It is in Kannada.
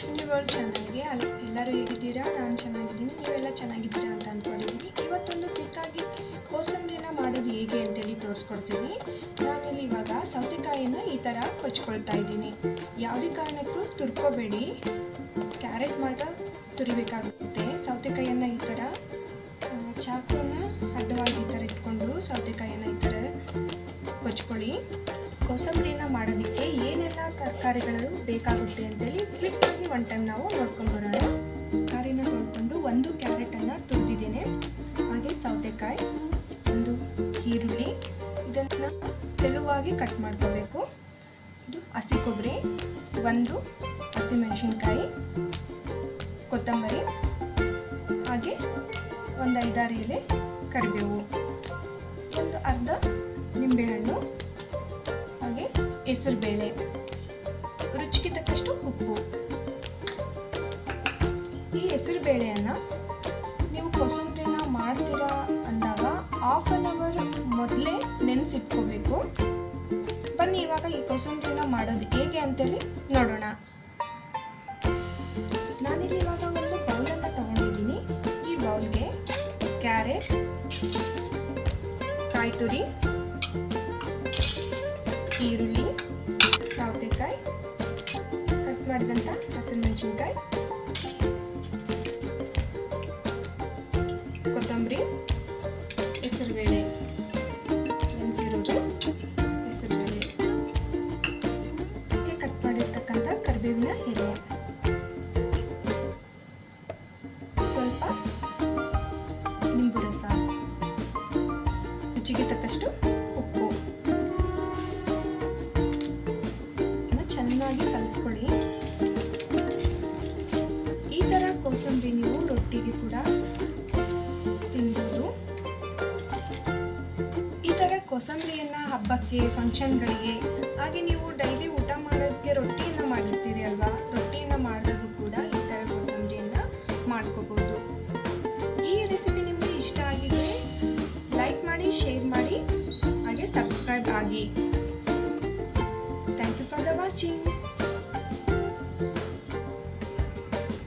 ಅಶ್ವಿನಿ ವರ್ಲ್ಡ್ ಚಾನಲ್ಗೆ ಎಲ್ಲರೂ ಹೇಗಿದ್ದೀರಾ? ನಾನು ಚೆನ್ನಾಗಿದ್ದೀನಿ, ನೀವೆಲ್ಲ ಚೆನ್ನಾಗಿದ್ದೀರಾ ಅಂತ ಅಂದ್ಕೊಂಡಿದ್ದೀನಿ. ಇವತ್ತೊಂದು ಕ್ವಿಕ್ಕಾಗಿ ಕೋಸಂಬರಿನ ಮಾಡೋದು ಹೇಗೆ ಅಂತೇಳಿ ತೋರಿಸ್ಕೊಡ್ತೀನಿ. ನಾನಿಲ್ಲಿ ಇವಾಗ ಸೌತೆಕಾಯಿಯನ್ನು ಈ ಥರ ಕೊಚ್ಕೊಳ್ತಾ ಇದ್ದೀನಿ. ಯಾವುದೇ ಕಾರಣಕ್ಕೂ ತುರ್ಕೋಬೇಡಿ, ಕ್ಯಾರೆಟ್ ಮಾತ್ರ ತುರಿಬೇಕಾಗುತ್ತೆ. ಸೌತೆಕಾಯಿಯನ್ನು ಈ ಥರ ಚಾಕುನ ಅಡ್ಡವಾಗಿ ಈ ಥರ ಇಟ್ಕೊಂಡು ಸೌತೆಕಾಯಿಯನ್ನು ಈ ಥರ ಕೊಚ್ಕೊಳ್ಳಿ. ಕೋಸಂಬರಿನ ಮಾಡೋದಕ್ಕೆ ಏನೆಲ್ಲ ತರಕಾರಿಗಳು ಬೇಕಾಗುತ್ತೆ ಅಂತೇಳಿ ಕ್ವಿಕ್ಕಾಗಿ ಒನ್ ಟೈಮ್ ನಾವು ನೋಡ್ಕೊಂಡ್ಬರೋಣ. ತರಕಾರಿನ ತೊಳ್ಕೊಂಡು ಒಂದು ಕ್ಯಾರೆಟನ್ನು ತುರಿದಿದ್ದೇನೆ, ಹಾಗೆ ಸೌತೆಕಾಯಿ, ಒಂದು ಈರುಳ್ಳಿ, ಇದನ್ನು ತೆಳುವಾಗಿ ಕಟ್ ಮಾಡ್ಕೋಬೇಕು. ಇದು ಹಸಿ ಕೊಬ್ಬರಿ, ಒಂದು ಹಸಿಮೆಣಸಿನ್ಕಾಯಿ, ಕೊತ್ತಂಬರಿ, ಹಾಗೆ ಒಂದು 5-6 ಎಲೆ ಕರಿಬೇವು, ಒಂದು ಅರ್ಧ ನಿಂಬೆಹಣ್ಣು, ಹಾಗೆ ಹೆಸರುಬೇಳೆ, ರುಚಿಗೆ ತಕ್ಕಷ್ಟು ಉಪ್ಪು. ಈ ಹೆಸರುಬೇಳೆಯನ್ನು ನೀವು ಕೋಸಂಬರಿನ ಮಾಡ್ತೀರಾ ಅಂದಾಗ 1/2 ಅವರ್ ಮೊದಲೇ ನೆನೆಸಿಟ್ಕೋಬೇಕು. ಬನ್ನಿ ಇವಾಗ ಈ ಕೋಸಂಬರಿನ ಮಾಡೋದು ಹೇಗೆ ಅಂತೇಳಿ ನೋಡೋಣ. ನಾನಿಲ್ಲಿ ಇವಾಗ ಒಂದು ಬೌಲನ್ನು ತಗೊಂಡಿದ್ದೀನಿ. ಈ ಬೌಲ್ಗೆ ಕ್ಯಾರೆಟ್, ಕಾಯಿ ತುರಿ, ಈರುಳ್ಳಿ, ಸೌತೆಕಾಯಿ, ಕಟ್ ಮಾಡಿದಂಥ ಹಸಿಮೆಣಸಿನ್ಕಾಯಿ, ಕೊತ್ತಂಬರಿ, ಹೆಸರುಬೇಳೆ, ನೆನೆಸಿರೋದು ಹೆಸರುಬೇಳೆ, ಕಟ್ ಮಾಡಿರ್ತಕ್ಕಂಥ ಕರಿಬೇವಿನ ಎಲೆ, ಸ್ವಲ್ಪ ನಿಂಬು ರಸ, ರುಚಿಗೆ ತಕ್ಕಷ್ಟು ಉಪ್ಪು. ಚೆನ್ನಾಗಿ ಕಲಿಸ್ಕೊಳ್ಳಿ. ಈ ಥರ ಕೋಸಂಬರಿ ನೀವು ರೊಟ್ಟಿಗೆ ಕೂಡ ತಿನ್ಬೋದು. ಈ ಥರ ಕೋಸಂಬರಿಯನ್ನು ಹಬ್ಬಕ್ಕೆ, ಫಂಕ್ಷನ್ಗಳಿಗೆ, ಹಾಗೆ ನೀವು ಡೈಲಿ ಊಟ ಮಾಡೋದಕ್ಕೆ ರೊಟ್ಟಿಯನ್ನು ಮಾಡಿರ್ತೀರಿ ಅಲ್ವಾ, ರೊಟ್ಟಿಯನ್ನು ಮಾಡಿದಾಗ ಕೂಡ ಈ ಥರ ಕೋಸಂಬರಿಯನ್ನು ಮಾಡ್ಕೋಬೋದು. ಈ ರೆಸಿಪಿ ನಿಮಗೆ ಇಷ್ಟ ಆಗಿದ್ರೆ ಲೈಕ್ ಮಾಡಿ, ಶೇರ್ ಮಾಡಿ, ಹಾಗೆ ಸಬ್ಸ್ಕ್ರೈಬ್ ಆಗಿ. Thank you for the watching.